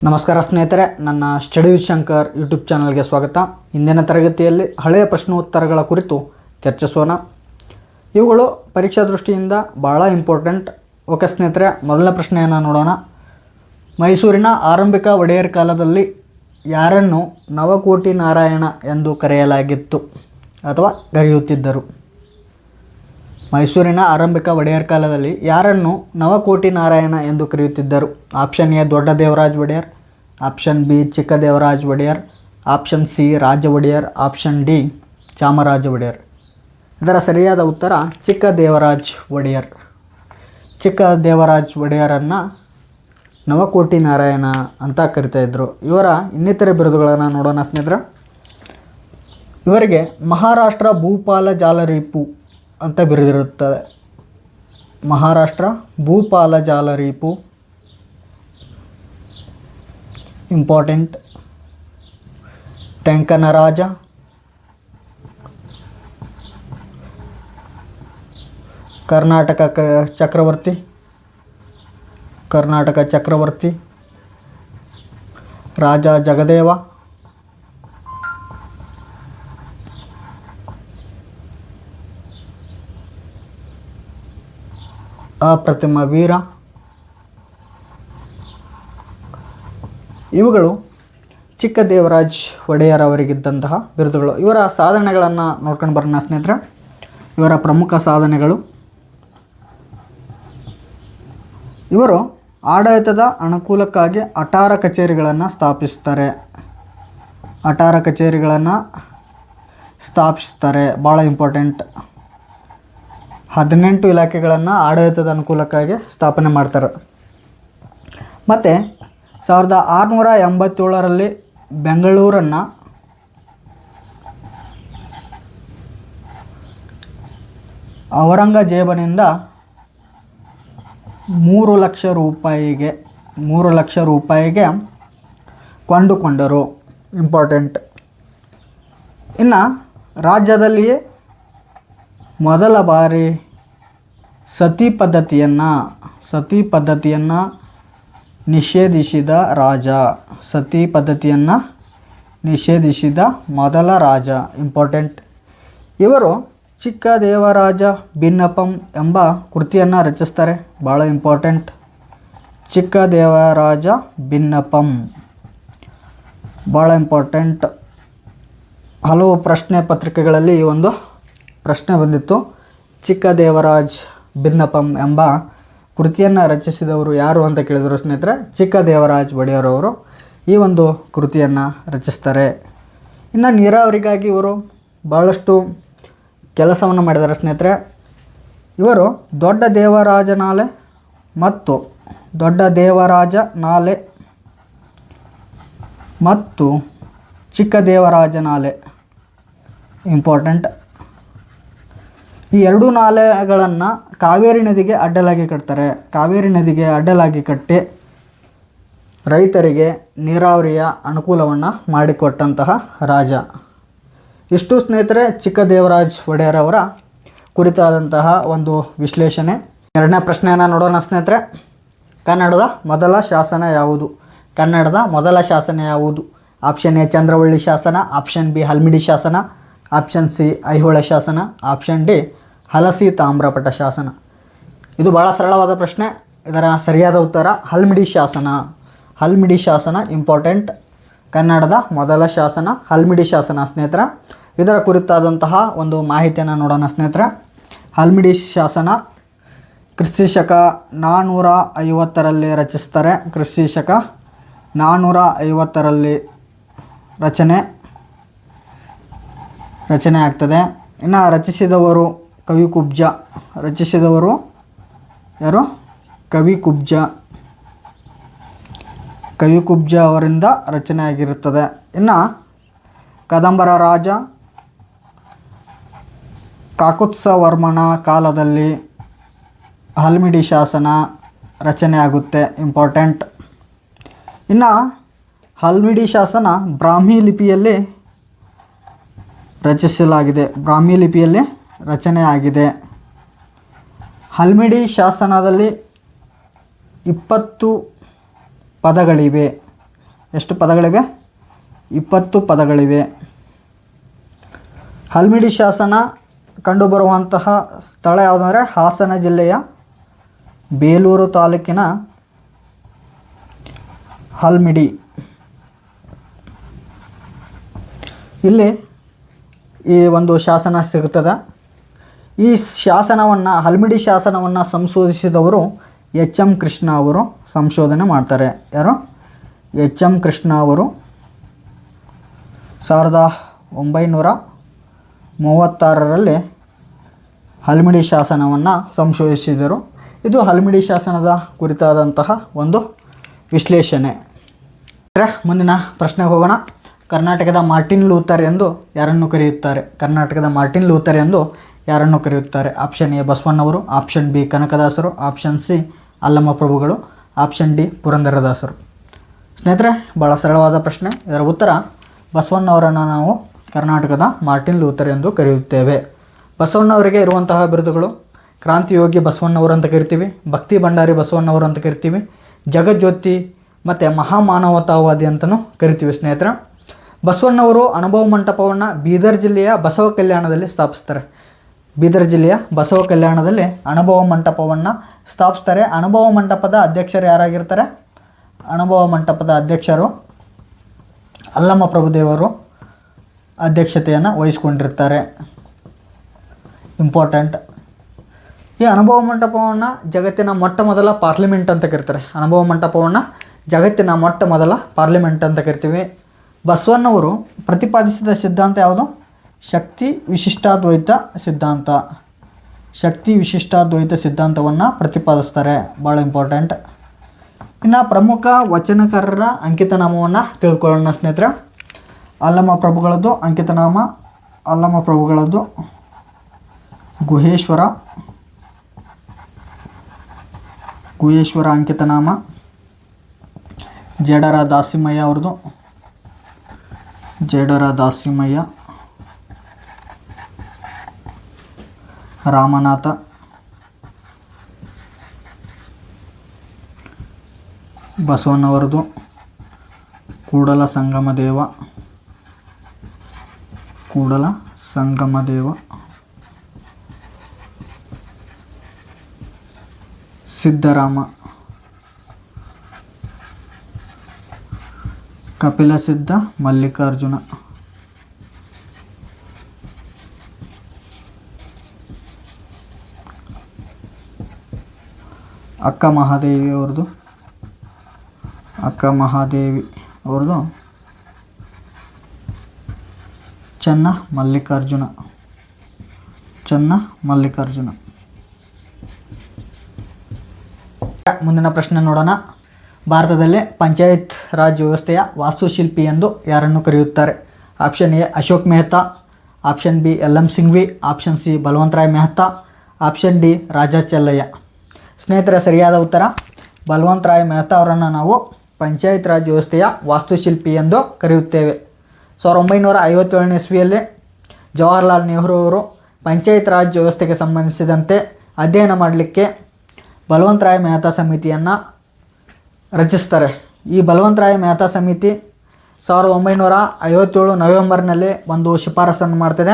ನಮಸ್ಕಾರ ಸ್ನೇಹಿತರೆ, ನನ್ನ ಸ್ಟಡಿ ವಿತ್ ಶಂಕರ್ ಯೂಟ್ಯೂಬ್ ಚಾನಲ್ಗೆ ಸ್ವಾಗತ. ಇಂದಿನ ತರಗತಿಯಲ್ಲಿ ಹಳೆಯ ಪ್ರಶ್ನೋತ್ತರಗಳ ಕುರಿತು ಚರ್ಚಿಸೋಣ. ಇವುಗಳು ಪರೀಕ್ಷಾ ದೃಷ್ಟಿಯಿಂದ ಭಾಳ ಇಂಪಾರ್ಟೆಂಟ್. ಓಕೆ ಸ್ನೇಹಿತರೆ, ಮೊದಲ ಪ್ರಶ್ನೆಯನ್ನು ನೋಡೋಣ. ಮೈಸೂರಿನ ಆರಂಭಿಕ ಒಡೆಯರ್ ಕಾಲದಲ್ಲಿ ಯಾರನ್ನು ನವಕೋಟಿ ನಾರಾಯಣ ಎಂದು ಕರೆಯಲಾಗಿತ್ತು ಅಥವಾ ಕರೆಯುತ್ತಿದ್ದರು? ಮೈಸೂರಿನ ಆರಂಭಿಕ ಒಡೆಯರ್ ಕಾಲದಲ್ಲಿ ಯಾರನ್ನು ನವಕೋಟಿ ನಾರಾಯಣ ಎಂದು ಕರೆಯುತ್ತಿದ್ದರು? ಆಪ್ಷನ್ ಎ ದೊಡ್ಡ ದೇವರಾಜ ಒಡೆಯರ್, ಆಪ್ಷನ್ ಬಿ ಚಿಕ್ಕ ದೇವರಾಜ ಒಡೆಯರ್, ಆಪ್ಷನ್ ಸಿ ರಾಜ ಒಡೆಯರ್, ಆಪ್ಷನ್ ಡಿ ಚಾಮರಾಜ ಒಡೆಯರ್. ಇದರ ಸರಿಯಾದ ಉತ್ತರ ಚಿಕ್ಕ ದೇವರಾಜ ಒಡೆಯರ್. ಚಿಕ್ಕ ದೇವರಾಜ ಒಡೆಯರನ್ನು ನವಕೋಟಿ ನಾರಾಯಣ ಅಂತ ಕರಿತಾಯಿದ್ರು. ಇವರ ಇನ್ನಿತರೆ ಬಿರುದುಗಳನ್ನು ನೋಡೋಣ ಸ್ನೇಹಿತರೆ. ಇವರಿಗೆ ಮಹಾರಾಷ್ಟ್ರ ಭೂಪಾಲ ಜಾಲರೀಪು ಅಂತ ಬಿರುದಿರುತ್ತದೆ. ಮಹಾರಾಷ್ಟ್ರ ಭೂಪಾಲ ಜಾಲರೀಪು ಇಂಪಾರ್ಟೆಂಟ್. ತೆಂಕನ ರಾಜ, ಕರ್ನಾಟಕ ಚಕ್ರವರ್ತಿ, ರಾಜ ಜಗದೇವ, ಅಪ್ರತಿಮ ವೀರ. ಇವುಗಳು ಚಿಕ್ಕ ದೇವರಾಜ ಒಡೆಯರ್ ಅವರಿಗಿದ್ದಂತಹ ಬಿರುದುಗಳು. ಇವರ ಸಾಧನೆಗಳನ್ನು ನೋಡ್ಕೊಂಡು ಬರೋಣ ಸ್ನೇಹಿತರೆ. ಇವರ ಪ್ರಮುಖ ಸಾಧನೆಗಳು: ಇವರು ಆಡಳಿತದ ಅನುಕೂಲಕ್ಕಾಗಿ ಅಟಾರ ಕಚೇರಿಗಳನ್ನು ಸ್ಥಾಪಿಸ್ತಾರೆ. ಭಾಳ ಇಂಪಾರ್ಟೆಂಟ್. 18 ಇಲಾಖೆಗಳನ್ನು ಆಡಳಿತದ ಅನುಕೂಲಕ್ಕಾಗಿ ಸ್ಥಾಪನೆ ಮಾಡ್ತಾರೆ. ಮತ್ತು 1687ರಲ್ಲಿ ಬೆಂಗಳೂರನ್ನು ಔರಂಗಜೇಬನಿಂದ 3 ಲಕ್ಷ ರೂಪಾಯಿಗೆ ಕೊಂಡುಕೊಂಡರು. ಇಂಪಾರ್ಟೆಂಟ್. ಇನ್ನು ರಾಜ್ಯದಲ್ಲಿಯೇ ಮೊದಲ ಬಾರಿ ಸತಿ ಪದ್ಧತಿಯನ್ನು ನಿಷೇಧಿಸಿದ ಮೊದಲ ರಾಜ. ಇಂಪಾರ್ಟೆಂಟ್. ಇವರು ಚಿಕ್ಕ ದೇವರಾಜ ಭಿನ್ನಪಂ ಎಂಬ ಕೃತಿಯನ್ನು ರಚಿಸ್ತಾರೆ. ಭಾಳ ಇಂಪಾರ್ಟೆಂಟ್. ಚಿಕ್ಕ ದೇವರಾಜ ಭಿನ್ನಪಂ ಭಾಳ ಇಂಪಾರ್ಟೆಂಟ್. ಹಲವು ಪ್ರಶ್ನೆ ಪತ್ರಿಕೆಗಳಲ್ಲಿ ಈ ಒಂದು ಪ್ರಶ್ನೆ ಬಂದಿತ್ತು. ಚಿಕ್ಕ ದೇವರಾಜ ಭಿನ್ನಪಂ ಎಂಬ ಕೃತಿಯನ್ನು ರಚಿಸಿದವರು ಯಾರು ಅಂತ ಕೇಳಿದರು ಸ್ನೇಹಿತರೆ. ಚಿಕ್ಕ ದೇವರಾಜ ಒಡೆಯರ್ ಅವರು ಈ ಒಂದು ಕೃತಿಯನ್ನು ರಚಿಸ್ತಾರೆ. ಇನ್ನು ನೀರಾವರಿಗಾಗಿ ಇವರು ಭಾಳಷ್ಟು ಕೆಲಸವನ್ನು ಮಾಡಿದ್ದಾರೆ ಸ್ನೇಹಿತರೆ. ಇವರು ದೊಡ್ಡ ದೇವರಾಜ ನಾಲೆ ಮತ್ತು ಚಿಕ್ಕ ದೇವರಾಜ ನಾಲೆ ಇಂಪಾರ್ಟೆಂಟ್. ಈ ಎರಡೂ ನಾಲೆಗಳನ್ನು ಕಾವೇರಿ ನದಿಗೆ ಅಡ್ಡಲಾಗಿ ಕಟ್ತಾರೆ. ಕಾವೇರಿ ನದಿಗೆ ಅಡ್ಡಲಾಗಿ ಕಟ್ಟಿ ರೈತರಿಗೆ ನೀರಾವರಿಯ ಅನುಕೂಲವನ್ನು ಮಾಡಿಕೊಟ್ಟಂತಹ ರಾಜ. ಇಷ್ಟು ಸ್ನೇಹಿತರೆ ಚಿಕ್ಕ ದೇವರಾಜ ಒಡೆಯರ್ ಅವರ ಕುರಿತಾದಂತಹ ಒಂದು ವಿಶ್ಲೇಷಣೆ. ಎರಡನೇ ಪ್ರಶ್ನೆಯನ್ನು ನೋಡೋಣ ಸ್ನೇಹಿತರೆ. ಕನ್ನಡದ ಮೊದಲ ಶಾಸನ ಯಾವುದು? ಆಪ್ಷನ್ ಎ ಚಂದ್ರವಳ್ಳಿ ಶಾಸನ, ಆಪ್ಷನ್ ಬಿ ಹಲ್ಮಿಡಿ ಶಾಸನ, ಆಪ್ಷನ್ ಸಿ ಐಹೊಳೆ ಶಾಸನ, ಆಪ್ಷನ್ ಡಿ ಹಲಸಿ ತಾಮ್ರಪಟ ಶಾಸನ. ಇದು ಭಾಳ ಸರಳವಾದ ಪ್ರಶ್ನೆ. ಇದರ ಸರಿಯಾದ ಉತ್ತರ ಹಲ್ಮಿಡಿ ಶಾಸನ ಇಂಪಾರ್ಟೆಂಟ್. ಕನ್ನಡದ ಮೊದಲ ಶಾಸನ ಹಲ್ಮಿಡಿ ಶಾಸನ ಸ್ನೇಹಿತರ. ಇದರ ಕುರಿತಾದಂತಹ ಒಂದು ಮಾಹಿತಿಯನ್ನು ನೋಡೋಣ ಸ್ನೇಹಿತರೆ. ಹಲ್ಮಿಡಿ ಶಾಸನ ಕ್ರಿಸ್ತಶಕ 450ರಲ್ಲಿ ರಚಿಸ್ತಾರೆ. ಕ್ರಿಸ್ತಶಕ 450ರಲ್ಲಿ ರಚನೆ ಆಗ್ತದೆ. ಇನ್ನು ರಚಿಸಿದವರು ಯಾರು? ಕವಿ ಕುಬ್ಜ ಅವರಿಂದ ರಚನೆ ಆಗಿರುತ್ತದೆ. ಇನ್ನು ಕದಂಬರ ರಾಜ ಕಾಕುತ್ಸವರ್ಮನ ಕಾಲದಲ್ಲಿ ಹಲ್ಮಿಡಿ ಶಾಸನ ರಚನೆ ಆಗುತ್ತೆ. ಇಂಪಾರ್ಟೆಂಟ್. ಇನ್ನು ಹಲ್ಮಿಡಿ ಶಾಸನ ಬ್ರಾಹ್ಮಿ ಲಿಪಿಯಲ್ಲಿ ರಚನೆ ಆಗಿದೆ. ಹಲ್ಮಿಡಿ ಶಾಸನದಲ್ಲಿ 20 ಪದಗಳಿವೆ. ಎಷ್ಟು ಪದಗಳಿವೆ? 20 ಪದಗಳಿವೆ. ಹಲ್ಮಿಡಿ ಶಾಸನ ಕಂಡುಬರುವಂತಹ ಸ್ಥಳ ಯಾವುದಂದರೆ ಹಾಸನ ಜಿಲ್ಲೆಯ ಬೇಲೂರು ತಾಲೂಕಿನ ಹಲ್ಮಿಡಿ. ಇಲ್ಲಿ ಈ ಒಂದು ಶಾಸನ ಸಿಗುತ್ತದೆ. ಈ ಶಾಸನವನ್ನು ಹಲ್ಮಿಡಿ ಶಾಸನವನ್ನು ಸಂಶೋಧಿಸಿದವರು ಎಚ್.ಎಂ. ಕೃಷ್ಣ ಅವರು ಸಂಶೋಧನೆ ಮಾಡ್ತಾರೆ. ಯಾರು? ಎಚ್.ಎಂ. ಕೃಷ್ಣ ಅವರು 1936ರಲ್ಲಿ ಹಲ್ಮಿಡಿ ಶಾಸನವನ್ನು ಸಂಶೋಧಿಸಿದರು. ಇದು ಹಲ್ಮಿಡಿ ಶಾಸನದ ಕುರಿತಾದಂತಹ ಒಂದು ವಿಶ್ಲೇಷಣೆ. ಮುಂದಿನ ಪ್ರಶ್ನೆಗೆ ಹೋಗೋಣ. ಕರ್ನಾಟಕದ ಮಾರ್ಟಿನ್ ಲೂಥರ್ ಎಂದು ಯಾರನ್ನು ಕರೆಯುತ್ತಾರೆ? ಕರ್ನಾಟಕದ ಮಾರ್ಟಿನ್ ಲೂಥರ್ ಎಂದು ಯಾರನ್ನು ಕರೆಯುತ್ತಾರೆ? ಆಪ್ಷನ್ ಎ ಬಸವಣ್ಣವರು, ಆಪ್ಷನ್ ಬಿ ಕನಕದಾಸರು, ಆಪ್ಷನ್ ಸಿ ಅಲ್ಲಮ ಪ್ರಭುಗಳು, ಆಪ್ಷನ್ ಡಿ ಪುರಂದರದಾಸರು. ಸ್ನೇಹಿತರೆ, ಭಾಳ ಸರಳವಾದ ಪ್ರಶ್ನೆ. ಇದರ ಉತ್ತರ ಬಸವಣ್ಣವರನ್ನು ನಾವು ಕರ್ನಾಟಕದ ಮಾರ್ಟಿನ್ ಲೂಥರ್ ಎಂದು ಕರೆಯುತ್ತೇವೆ. ಬಸವಣ್ಣವರಿಗೆ ಇರುವಂತಹ ಬಿರುದುಗಳು ಕ್ರಾಂತಿಯೋಗಿ ಬಸವಣ್ಣವರು ಅಂತ ಕರಿತೀವಿ, ಭಕ್ತಿ ಭಂಡಾರಿ ಬಸವಣ್ಣವರು ಅಂತ ಕರಿತೀವಿ, ಜಗಜ್ಯೋತಿ ಮತ್ತು ಮಹಾಮಾನವತಾವಾದಿ ಅಂತಲೂ ಕರಿತೀವಿ. ಸ್ನೇಹಿತರೆ, ಬಸವಣ್ಣವರು ಅನುಭವ ಮಂಟಪವನ್ನು ಬೀದರ್ ಜಿಲ್ಲೆಯ ಬಸವ ಕಲ್ಯಾಣದಲ್ಲಿ ಸ್ಥಾಪಿಸ್ತಾರೆ. ಬೀದರ್ ಜಿಲ್ಲೆಯ ಬಸವ ಕಲ್ಯಾಣದಲ್ಲಿ ಅನುಭವ ಮಂಟಪವನ್ನು ಸ್ಥಾಪಿಸ್ತಾರೆ. ಅನುಭವ ಮಂಟಪದ ಅಧ್ಯಕ್ಷರು ಯಾರಾಗಿರ್ತಾರೆ? ಅನುಭವ ಮಂಟಪದ ಅಧ್ಯಕ್ಷರು ಅಲ್ಲಮ ಪ್ರಭುದೇವರು ಅಧ್ಯಕ್ಷತೆಯನ್ನು ವಹಿಸ್ಕೊಂಡಿರ್ತಾರೆ. ಇಂಪಾರ್ಟೆಂಟ್. ಈ ಅನುಭವ ಮಂಟಪವನ್ನು ಜಗತ್ತಿನ ಮೊಟ್ಟ ಮೊದಲ ಪಾರ್ಲಿಮೆಂಟ್ ಅಂತ ಕರಿತಾರೆ. ಅನುಭವ ಮಂಟಪವನ್ನು ಜಗತ್ತಿನ ಮೊಟ್ಟ ಮೊದಲ ಪಾರ್ಲಿಮೆಂಟ್ ಅಂತ ಕರಿತೀವಿ. ಬಸವಣ್ಣವರು ಪ್ರತಿಪಾದಿಸಿದ ಸಿದ್ಧಾಂತ ಯಾವುದು? ಶಕ್ತಿ ವಿಶಿಷ್ಟಾದ್ವೈತ ಸಿದ್ಧಾಂತ. ಶಕ್ತಿ ವಿಶಿಷ್ಟಾದ್ವೈತ ಸಿದ್ಧಾಂತವನ್ನು ಪ್ರತಿಪಾದಿಸ್ತಾರೆ. ಭಾಳ ಇಂಪಾರ್ಟೆಂಟ್. ಇನ್ನು ಪ್ರಮುಖ ವಚನಕಾರರ ಅಂಕಿತನಾಮವನ್ನು ತಿಳ್ಕೊಳ್ಳೋಣ ಸ್ನೇಹಿತರೆ. ಅಲ್ಲಮ ಪ್ರಭುಗಳದ್ದು ಅಂಕಿತನಾಮ. ಅಲ್ಲಮ ಪ್ರಭುಗಳದ್ದು ಗುಹೇಶ್ವರ ಅಂಕಿತನಾಮ. ಜೇಡರ ದಾಸಿಮಯ್ಯ ಅವ್ರದ್ದು ಜೇಡರ ದಾಸಿಮಯ್ಯ. ರಾಮನಾಥ. ಬಸವಣ್ಣವರದು ಕೂಡಲ ಸಂಗಮದೇವ. ಸಿದ್ದರಾಮ. ಕಪಿಲಸಿದ್ಧ ಮಲ್ಲಿಕಾರ್ಜುನ. ಅಕ್ಕ ಮಹಾದೇವಿ ಅವ್ರದ್ದು ಚನ್ನ ಮಲ್ಲಿಕಾರ್ಜುನ. ಮುಂದಿನ ಪ್ರಶ್ನೆ ನೋಡೋಣ. ಭಾರತದಲ್ಲಿ ಪಂಚಾಯತ್ ರಾಜ್ ವ್ಯವಸ್ಥೆಯ ವಾಸ್ತುಶಿಲ್ಪಿ ಎಂದು ಯಾರನ್ನು ಕರೆಯುತ್ತಾರೆ? Option A Ashok Mehta, option B L M. Singhvi, option C Balwantrai Mehta, option D Raja Chelliah. ಸ್ನೇಹಿತರೆ, ಸರಿಯಾದ ಉತ್ತರ ಬಲವಂತರಾಯ್ ಮೆಹ್ತಾ ಅವರನ್ನು ನಾವು ಪಂಚಾಯತ್ ರಾಜ್ ವ್ಯವಸ್ಥೆಯ ವಾಸ್ತುಶಿಲ್ಪಿ ಎಂದು ಕರೆಯುತ್ತೇವೆ. 1957ನೇ ಇಸ್ವಿಯಲ್ಲಿ ಜವಾಹರ್ಲಾಲ್ ನೆಹರು ಅವರು ಪಂಚಾಯತ್ ರಾಜ್ ವ್ಯವಸ್ಥೆಗೆ ಸಂಬಂಧಿಸಿದಂತೆ ಅಧ್ಯಯನ ಮಾಡಲಿಕ್ಕೆ ಬಲವಂತರಾಯ್ ಮೆಹ್ತಾ ಸಮಿತಿಯನ್ನು ರಚಿಸ್ತಾರೆ. ಈ ಬಲವಂತರಾಯ್ ಮೆಹ್ತಾ ಸಮಿತಿ 1957 ನವೆಂಬರ್ನಲ್ಲಿ ಒಂದು ಶಿಫಾರಸನ್ನು ಮಾಡ್ತದೆ.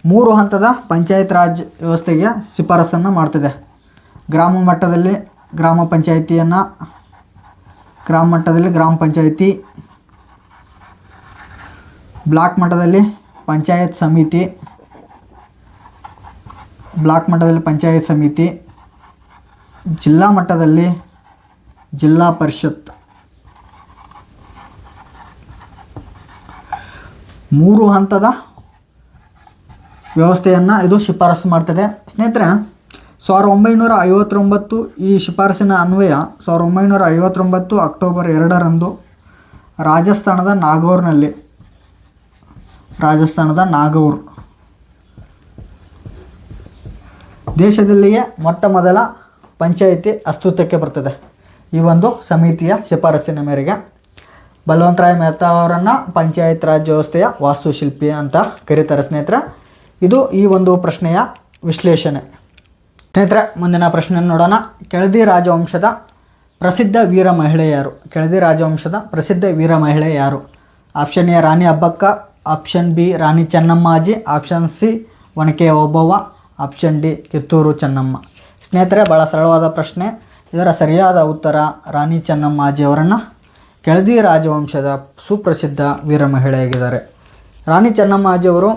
3 ಹಂತದ ಪಂಚಾಯತ್ ರಾಜ್ ವ್ಯವಸ್ಥೆಗೆ ಶಿಫಾರಸನ್ನು ಮಾಡ್ತದೆ. ಗ್ರಾಮ ಮಟ್ಟದಲ್ಲಿ ಗ್ರಾಮ ಪಂಚಾಯಿತಿ, ಬ್ಲಾಕ್ ಮಟ್ಟದಲ್ಲಿ ಪಂಚಾಯತ್ ಸಮಿತಿ, ಜಿಲ್ಲಾ ಮಟ್ಟದಲ್ಲಿ ಜಿಲ್ಲಾ ಪರಿಷತ್. 3 ಹಂತದ ವ್ಯವಸ್ಥೆಯನ್ನು ಇದು ಶಿಫಾರಸು ಮಾಡ್ತದೆ. ಸ್ನೇಹಿತರೆ, 1959 ಈ ಶಿಫಾರಸಿನ ಅನ್ವಯ 1959 ಅಕ್ಟೋಬರ್ 2ರಂದು ರಾಜಸ್ಥಾನದ ನಾಗೌರ್ ದೇಶದಲ್ಲಿಯೇ ಮೊಟ್ಟ ಮೊದಲ ಪಂಚಾಯಿತಿ ಅಸ್ತಿತ್ವಕ್ಕೆ ಬರ್ತದೆ. ಈ ಒಂದು ಸಮಿತಿಯ ಶಿಫಾರಸಿನ ಮೇರೆಗೆ ಬಲವಂತರಾಯ್ ಮೆಹ್ತಾ ಅವರನ್ನು ಪಂಚಾಯತ್ ರಾಜ್ ವ್ಯವಸ್ಥೆಯ ವಾಸ್ತುಶಿಲ್ಪಿ ಅಂತ ಕರೀತಾರೆ. ಸ್ನೇಹಿತರೆ, ಇದು ಈ ಒಂದು ಪ್ರಶ್ನೆಯ ವಿಶ್ಲೇಷಣೆ. ಸ್ನೇಹಿತರೆ, ಮುಂದಿನ ಪ್ರಶ್ನೆಯನ್ನು ನೋಡೋಣ. ಕೆಳದಿ ರಾಜವಂಶದ ಪ್ರಸಿದ್ಧ ವೀರ ಮಹಿಳೆ ಯಾರು? ಕೆಳದಿ ರಾಜವಂಶದ ಪ್ರಸಿದ್ಧ ವೀರ ಮಹಿಳೆ ಯಾರು? Option A Rani Abbakka, option B Rani Chennammaji, option C Onake Obavva, option D Kittur Chennamma. ಸ್ನೇಹಿತರೆ, ಭಾಳ ಸರಳವಾದ ಪ್ರಶ್ನೆ. ಇದರ ಸರಿಯಾದ ಉತ್ತರ ರಾಣಿ ಚೆನ್ನಮ್ಮಾಜಿಯವರನ್ನು ಕೆಳದಿ ರಾಜವಂಶದ ಸುಪ್ರಸಿದ್ಧ ವೀರ ಮಹಿಳೆಯಾಗಿದ್ದಾರೆ. ರಾಣಿ ಚೆನ್ನಮ್ಮಾಜಿಯವರು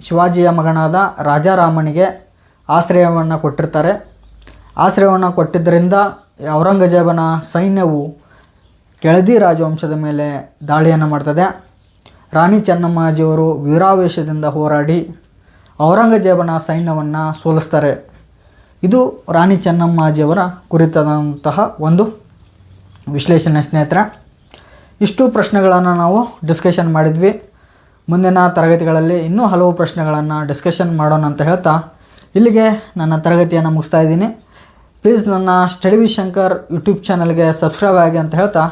ಶಿವಾಜಿಯ ಮಗನಾದ ರಾಜಾರಾಮನಿಗೆ ಆಶ್ರಯವನ್ನು ಕೊಟ್ಟಿರ್ತಾರೆ. ಆಶ್ರಯವನ್ನು ಕೊಟ್ಟಿದ್ದರಿಂದ ಔರಂಗಜೇಬನ ಸೈನ್ಯವು ಕೆಳದಿ ರಾಜವಂಶದ ಮೇಲೆ ದಾಳಿಯನ್ನು ಮಾಡ್ತದೆ. ರಾಣಿ ಚೆನ್ನಮ್ಮಾಜಿಯವರು ವೀರಾವೇಶದಿಂದ ಹೋರಾಡಿ ಔರಂಗಜೇಬನ ಸೈನ್ಯವನ್ನು ಸೋಲಿಸ್ತಾರೆ. ಇದು ರಾಣಿ ಚೆನ್ನಮ್ಮಾಜಿಯವರ ಕುರಿತಾದಂತಹ ಒಂದು ವಿಶ್ಲೇಷಣೆ ಸ್ನೇಹಿತರೆ. ಇಷ್ಟು ಪ್ರಶ್ನೆಗಳನ್ನು ನಾವು ಡಿಸ್ಕಷನ್ ಮಾಡಿದ್ವಿ. ಮುಂದಿನ ತರಗತಿಗಳಲ್ಲಿ ಇನ್ನೂ ಹಲವು ಪ್ರಶ್ನೆಗಳನ್ನು ಡಿಸ್ಕಷನ್ ಮಾಡೋಣ ಅಂತ ಹೇಳ್ತಾ ಇಲ್ಲಿಗೆ ನನ್ನ ತರಗತಿಯನ್ನು ಮುಗಿಸ್ತಾ ಇದ್ದೀನಿ. ಪ್ಲೀಸ್ ನನ್ನ ಸ್ಟಡಿ ವಿತ್ ಶಂಕರ್ ಯೂಟ್ಯೂಬ್ ಚಾನಲ್ಗೆ ಸಬ್ಸ್ಕ್ರೈಬ್ ಆಗಿ ಅಂತ ಹೇಳ್ತಾ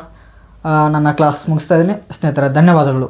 ನನ್ನ ಕ್ಲಾಸ್ ಮುಗಿಸ್ತಾ ಇದ್ದೀನಿ ಸ್ನೇಹಿತರೆ. ಧನ್ಯವಾದಗಳು.